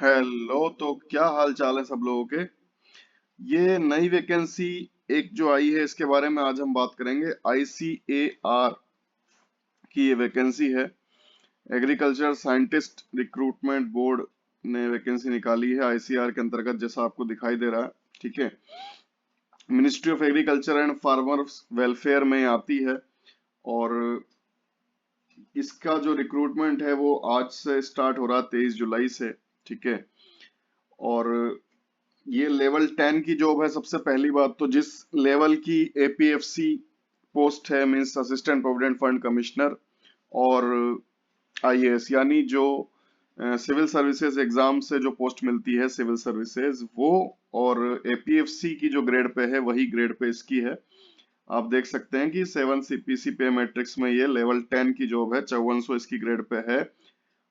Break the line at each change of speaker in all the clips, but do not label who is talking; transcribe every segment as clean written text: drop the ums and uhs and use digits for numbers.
Hello. तो क्या हाल चाल है सब लोगों के। ये नई वैकेंसी एक जो आई है इसके बारे में आज हम बात करेंगे। आईसीएआर की ये वैकेंसी है। एग्रीकल्चर साइंटिस्ट रिक्रूटमेंट बोर्ड ने वैकेंसी निकाली है आईसीआर के अंतर्गत, जैसा आपको दिखाई दे रहा है। ठीक है, ministry of agriculture and farmers welfare में आती है। और इसका जो रिक्रूटमेंट है वो आज से स्टार्ट हो रहा है, 23 जुलाई से। ठीक है, और ये लेवल 10 की जॉब है। सबसे पहली बात तो जिस लेवल की एपीएफसी पोस्ट है, means assistant provident fund commissioner, और आईएएस यानी जो सिविल सर्विसेज एग्जाम से जो पोस्ट मिलती है सिविल सर्विसेज वो, और एपीएफसी की जो ग्रेड पे है वही ग्रेड पे इसकी है। आप देख सकते हैं कि 7 सीपीसी पे मैट्रिक्स में ये लेवल 10 की जॉब है, 5400 इसकी ग्रेड पे है।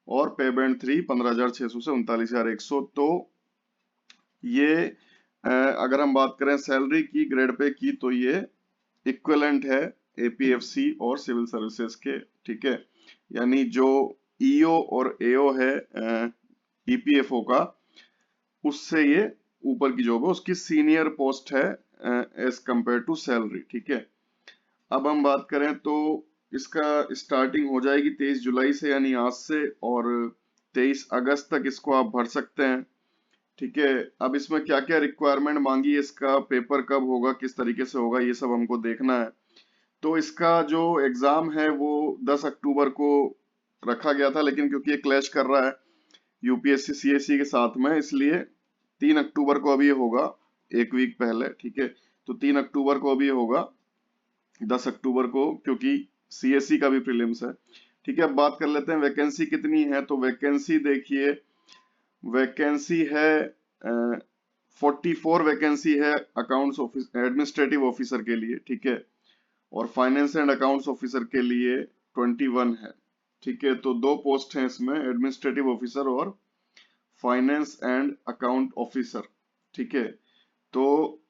और पे बैंड 3 15,600 से 39,100। तो ये अगर हम बात करें सैलरी की ग्रेड पे की तो ये इक्विवेलेंट है एपीएफसी और सिविल सर्विसेज के। ठीक है, यानी जो ईओ और एओ है ईपीएफओ का, उससे ये ऊपर की जॉब है, उसकी सीनियर पोस्ट है एज कंपेयर टू सैलरी। ठीक है, अब हम बात करें तो इसका स्टार्टिंग हो जाएगी 23 जुलाई से, यानी आज से, और 23 अगस्त तक इसको आप भर सकते हैं। ठीक है, अब इसमें क्या क्या रिक्वायरमेंट मांगी है, इसका पेपर कब होगा, किस तरीके से होगा, ये सब हमको देखना है। तो इसका जो एग्जाम है वो 10 अक्टूबर को रखा गया था, लेकिन क्योंकि ये क्लैश कर रहा है यूपीएससी सीएससी के साथ में, इसलिए 3 अक्टूबर को अभी ये होगा, एक वीक पहले। ठीक है, तो 3 अक्टूबर को अभी ये होगा, 10 अक्टूबर को, क्योंकि सीएससी का भी प्रीलिम्स है। ठीक है, अब बात कर लेते हैं वैकेंसी कितनी है। तो वैकेंसी देखिए, वैकेंसी है 44 वैकेंसी है अकाउंट्स ऑफिस एडमिनिस्ट्रेटिव ऑफिसर के लिए। ठीक है, और फाइनेंस एंड अकाउंट्स ऑफिसर के लिए 21 है। ठीक है, तो दो पोस्ट हैं इसमें, एडमिनिस्ट्रेटिव ऑफिसर और फाइनेंस एंड अकाउंट ऑफिसर। ठीक है, तो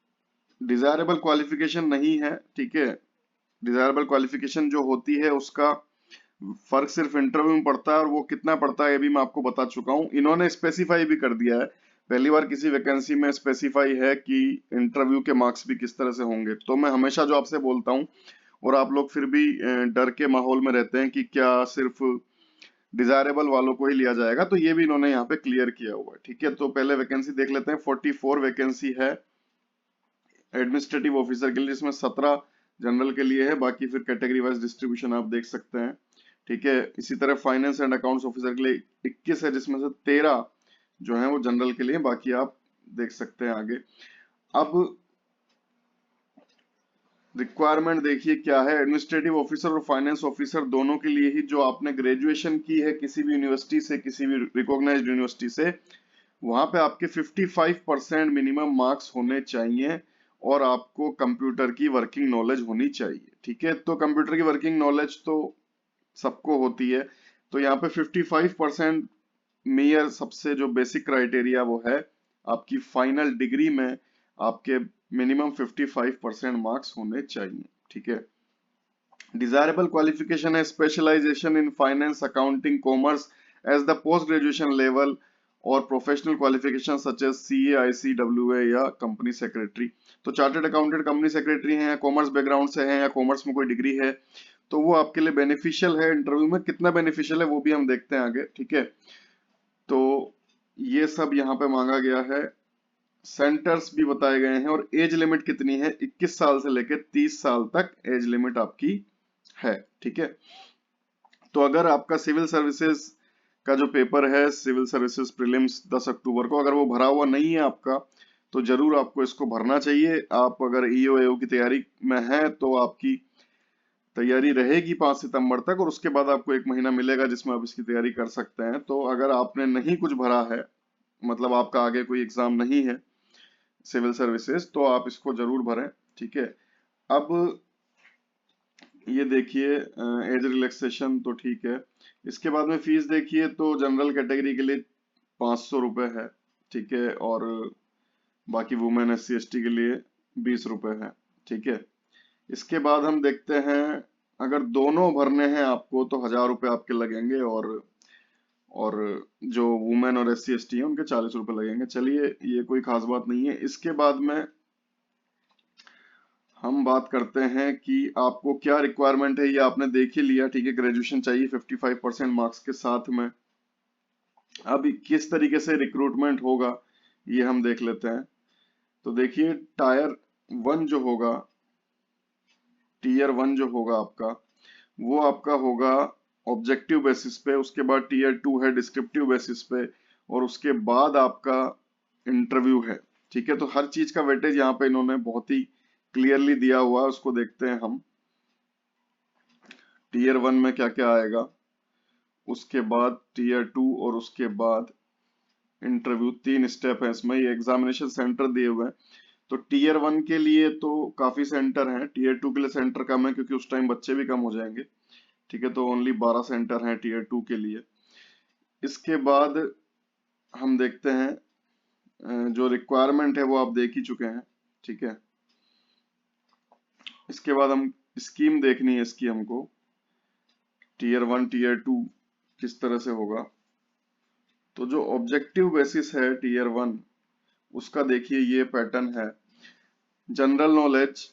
डिजायरेबल क्वालिफिकेशन नहीं है। ठीक है, डिजायरेबल क्वालिफिकेशन जो होती है उसका फर्क सिर्फ इंटरव्यू में पड़ता है, और वो कितना पड़ता है ये भी मैं आपको बता चुका हूँ। इन्होंने स्पेसिफाई भी कर दिया है, पहली बार किसी वैकेंसी में स्पेसिफाई है कि इंटरव्यू के मार्क्स भी किस तरह से होंगे। तो मैं हमेशा जो आपसे बोलता हूँ, और आप लोग फिर भी डर के माहौल में रहते हैं कि क्या सिर्फ डिजायरेबल वालों को ही लिया जाएगा, तो ये भी इन्होंने यहाँ पे क्लियर किया हुआ है। ठीक है, तो पहले वैकेंसी देख लेते हैं। 44 वैकेंसी है एडमिनिस्ट्रेटिव ऑफिसर के लिए, जिसमें 17 जनरल के लिए है, बाकी फिर कैटेगरी वाइज डिस्ट्रीब्यूशन आप देख सकते हैं। ठीक है, इसी तरह फाइनेंस एंड अकाउंट्स ऑफिसर के लिए 21 है, जिसमें से 13 जो है वो जनरल के लिए, बाकी आप देख सकते हैं आगे। अब रिक्वायरमेंट देखिए क्या है। एडमिनिस्ट्रेटिव ऑफिसर और फाइनेंस ऑफिसर दोनों के लिए ही, जो आपने ग्रेजुएशन की है किसी भी यूनिवर्सिटी से, किसी भी रिकॉग्नाइज्ड यूनिवर्सिटी से, वहां पे आपके 55% मिनिमम मार्क्स होने चाहिए, और आपको कंप्यूटर की वर्किंग नॉलेज होनी चाहिए। ठीक है, तो कंप्यूटर की वर्किंग नॉलेज तो सबको होती है। तो यहाँ पे 55% मेयर सबसे जो बेसिक क्राइटेरिया वो है, आपकी फाइनल डिग्री में आपके मिनिमम 55% मार्क्स होने चाहिए। ठीक है, डिजायरेबल क्वालिफिकेशन है specialisation in finance accounting commerce as the post graduation level, और professional qualification such as CA ICWA या कंपनी सेक्रेटरी। तो चार्टर्ड अकाउंटेंट कंपनी सेक्रेटरी हैं, या कॉमर्स बैकग्राउंड से हैं, या कॉमर्स में कोई डिग्री है, तो वो आपके लिए बेनिफिशियल है। इंटरव्यू में कितना बेनिफिशियल है वो भी हम देखते हैं आगे। ठीक है, तो ये सब यहाँ पे मांगा गया है। सेंटर्स भी बताए गए हैं, और एज लिमिट कितनी है, 21 साल से लेकर 30 साल तक एज लिमिट आपकी है। ठीक है, तो अगर आपका सिविल सर्विसेज का जो पेपर है, सिविल सर्विसेज प्रीलिम्स 10 अक्टूबर को, अगर वो भरा हुआ नहीं है आपका, तो जरूर आपको इसको भरना चाहिए। आप अगर ईओ एओ की तैयारी में हैं तो आपकी तैयारी रहेगी 5 सितंबर तक, और उसके बाद आपको 1 महीना मिलेगा जिसमें आप इसकी तैयारी कर सकते हैं। तो अगर आपने नहीं कुछ भरा है, मतलब आपका आगे कोई एग्जाम नहीं है सिविल सर्विसेज, तो आप इसको जरूर भरें। ठीक है, अब ये देखिए एज रिलैक्सेशन तो ठीक है। इसके बाद में फीस देखिए, तो जनरल कैटेगरी के लिए 500 रुपए है। ठीक है, और बाकी वुमेन एससी एसटी के लिए 20 रुपए है। ठीक है, इसके बाद हम देखते हैं, अगर दोनों भरने हैं आपको तो 1000 रुपए आपके लगेंगे, और और जो वुमेन और SC ST है उनके 40 रुपए लगेंगे। चलिए, ये कोई खास बात नहीं है। इसके बाद में हम बात करते हैं कि आपको क्या रिक्वायरमेंट है, ये आपने देख ही लिया, ठीक है। ग्रेजुएशन चाहिए 55% मार्क्स के साथ में। अब किस तरीके से रिक्रूटमेंट होगा ये हम देख लेते हैं। तो देखिए, टायर 1 जो होगा, टीयर 1 जो होगा आपका, वो आपका होगा ऑब्जेक्टिव बेसिस पे। उसके बाद टीयर 2 है डिस्क्रिप्टिव बेसिस पे, और उसके बाद आपका इंटरव्यू है, ठीक है। तो हर चीज का वेटेज यहाँ पे इन्होंने बहुत ही क्लियरली दिया हुआ है, उसको देखते हैं हम। टीयर 1 में क्या क्या आएगा, उसके बाद टीयर 2 और उसके बाद इंटरव्यू। 3 स्टेप है इसमें, ये एग्जामिनेशन सेंटर दिए हुए हैं। तो टीयर 1 के लिए तो काफी सेंटर हैं, टीयर 2 के लिए सेंटर कम है क्योंकि उस टाइम बच्चे भी कम हो जाएंगे, ठीक है। तो ओनली 12 सेंटर हैं टीयर 2 के लिए। इसके बाद हम देखते हैं जो रिक्वायरमेंट है वो आप देख ही चुके हैं, ठीक है। इसके बाद हम स्कीम देखनी है इसकी हमको, टीयर 1 टीयर 2 किस तरह से होगा। तो जो ऑब्जेक्टिव बेसिस है टीयर 1, उसका देखिए ये पैटर्न है। General knowledge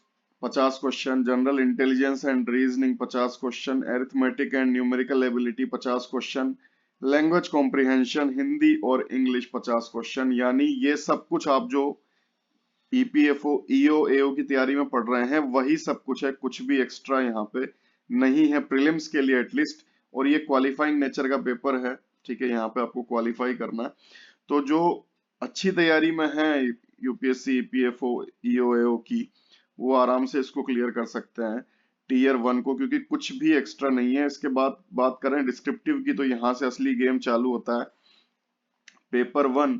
50 question, general intelligence and reasoning 50 question, arithmetic and numerical ability 50 question, language comprehension Hindi और इंग्लिश 50 क्वेश्चन। यानी ये सब कुछ आप जो EPFO EO AO की तैयारी में पढ़ रहे हैं वही सब कुछ है, कुछ भी एक्स्ट्रा यहाँ पे नहीं है, प्रीलिम्स के लिए एटलीस्ट। और ये क्वालिफाइंग नेचर का पेपर है, ठीक है। यहाँ पे आपको क्वालिफाई करना है। तो जो अच्छी तैयारी में है UPSC EPFO EO AO की, वो आराम से इसको क्लियर कर सकते हैं टीयर 1 को, क्योंकि कुछ भी एक्स्ट्रा नहीं है। इसके बाद बात करें डिस्क्रिप्टिव की, तो यहाँ से असली गेम चालू होता है। पेपर 1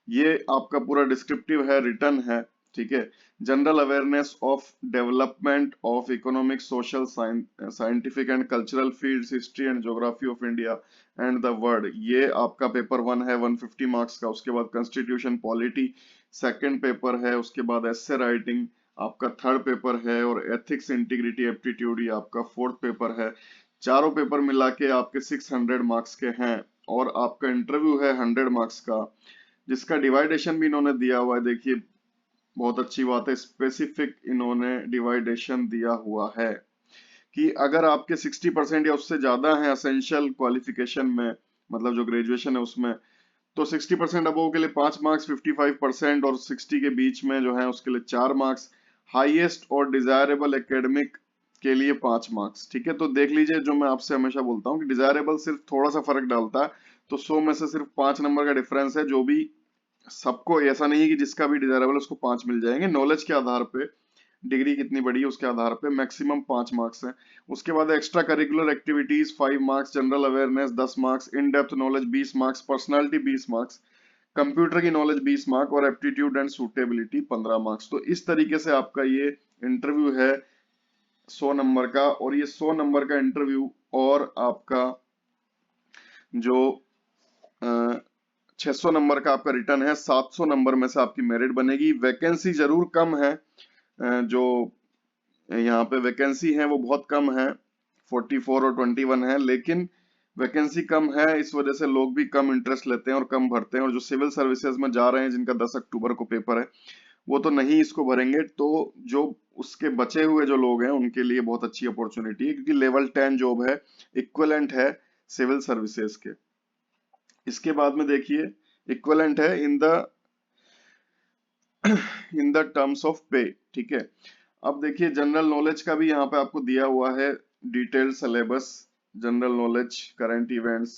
ये आपका पूरा डिस्क्रिप्टिव है, रिटर्न है, ठीक है। General awareness of development of economic social scientific and cultural fields, history and geography of India and the world, ये आपका पेपर 1 है 150 मार्क्स का। उसके बाद कॉन्स्टिट्यूशन पॉलिटी सेकंड पेपर है, उसके बाद एसे राइटिंग आपका थर्ड पेपर है, और एथिक्स इंटीग्रिटी एप्टीट्यूड ये आपका फोर्थ पेपर है। चारों पेपर मिला के आपके 600 मार्क्स के हैं, और आपका इंटरव्यू है 100 मार्क्स का, जिसका डिवाइडेशन भी इन्होंने दिया हुआ है। देखिए, बहुत अच्छी बात है, स्पेसिफिक इन्होंने डिवाइडेशन दिया हुआ है कि अगर आपके 60% या उससे ज्यादा हैं असेंशियल क्वालिफिकेशन में, मतलब जो ग्रेजुएशन है उसमें, तो 60% अबव के लिए 5 मार्क्स, 55% और 60 के बीच में जो है उसके लिए 4 मार्क्स, हाईएस्ट और डिजायरेबल एकेडमिक के लिए 5 मार्क्स, ठीक है। तो देख लीजिए, जो मैं आपसे हमेशा बोलता हूँ कि डिजायरेबल सिर्फ थोड़ा सा फर्क डालता है, तो 100 में से सिर्फ 5 नंबर का डिफरेंस है। जो भी सबको, ऐसा नहीं है कि जिसका भी डिजायरेबल है उसको 5 मिल जाएंगे, नॉलेज के आधार पे, डिग्री कितनी बड़ी है उसके आधार पे मैक्सिमम 5 मार्क्स है। उसके बाद extra curricular activities 5 marks, general awareness 10 marks, in depth knowledge 20 marks, personality 20 marks, computer की नॉलेज 20 मार्क और एप्टीट्यूड एंड सूटेबिलिटी 15 मार्क्स। तो इस तरीके से आपका ये इंटरव्यू है 100 नंबर का। और ये 100 नंबर का इंटरव्यू और आपका जो 600 नंबर का आपका रिटर्न है, 700 नंबर में से आपकी मेरिट बनेगी। वैकेंसी जरूर कम है, जो यहाँ पे वैकेंसी है वो बहुत कम है, 44 और 21 है, लेकिन वैकेंसी कम है इस वजह से लोग भी कम इंटरेस्ट लेते हैं और कम भरते हैं। और जो सिविल सर्विसेज में जा रहे हैं जिनका 10 अक्टूबर को पेपर है, वो तो नहीं इसको भरेंगे। तो जो उसके बचे हुए जो लोग हैं उनके लिए बहुत अच्छी अपॉर्चुनिटी है, क्योंकि लेवल 10 जॉब है, इक्विवेलेंट है सिविल सर्विसेज के। इसके बाद में देखिए, इक्विवेलेंट है इन द टर्म्स ऑफ पे, ठीक है। अब देखिए, जनरल नॉलेज का भी यहाँ पे आपको दिया हुआ है detailed syllabus, general knowledge, current events,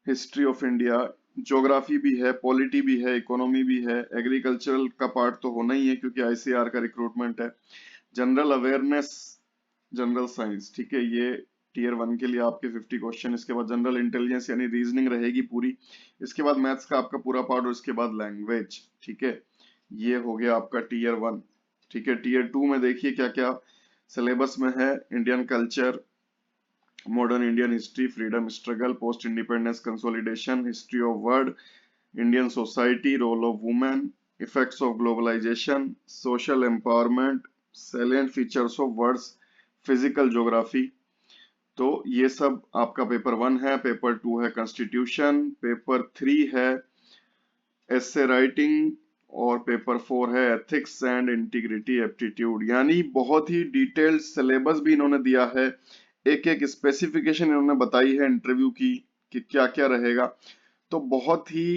history of India, geography भी है, पॉलिटी भी है, इकोनॉमी भी है, एग्रीकल्चरल का पार्ट तो होना ही है क्योंकि ICAR का रिक्रूटमेंट है, जनरल अवेयरनेस, जनरल साइंस, ठीक है। ये टीयर 1 के लिए आपके 50 क्वेश्चन। इसके बाद जनरल इंटेलिजेंस यानी रीजनिंग रहेगी पूरी। इसके बाद मैथ्स का आपका पूरा पार्ट, और इसके बाद लैंग्वेज, ठीक है। ये हो गया आपका टीयर 1, ठीक है। टीयर 2 में देखिए क्या क्या सिलेबस में है। Indian culture, modern Indian history, freedom struggle, post independence consolidation, history of world, Indian society, role of women, effects of globalisation, social empowerment, salient features of words, physical geography, तो ये सब आपका पेपर 1 है, paper 2 है constitution, paper 3 है essay writing और paper 4 है ethics and integrity aptitude. यानी बहुत ही डिटेल्ड सिलेबस भी इन्होंने दिया है, एक एक स्पेसिफिकेशन इन्होंने बताई है इंटरव्यू की कि क्या क्या रहेगा। तो बहुत ही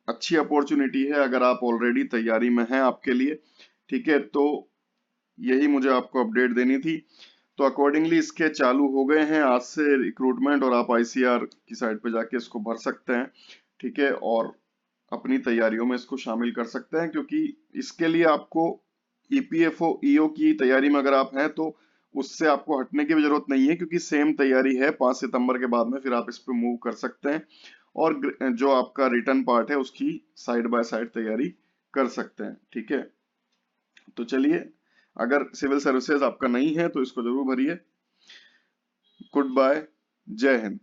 अच्छी अपॉर्चुनिटी है अगर आप ऑलरेडी तैयारी में हैं आपके लिए। ठीक है, तो यही मुझे आपको अपडेट देनी थी। तो अकॉर्डिंगली इसके चालू हो गए हैं आज से रिक्रूटमेंट, और आप आईसीआर की साइट पे जाके इसको भर सकते हैं। ठीक है, और अपनी तैयारियों में इसको शामिल कर सकते हैं, क्योंकि इसके लिए आपको ईपीएफओ ईओ की तैयारी में अगर आप हैं तो उससे आपको हटने की भी जरूरत नहीं है, क्योंकि सेम तैयारी है 5 सितंबर के बाद में, फिर आप इस पे मूव कर सकते हैं और जो आपका रिटर्न पार्ट है उसकी साइड बाय साइड तैयारी कर सकते हैं। ठीक है, तो चलिए, अगर सिविल सर्विसेज आपका नहीं है तो इसको जरूर भरिए। गुड बाय, जय हिंद।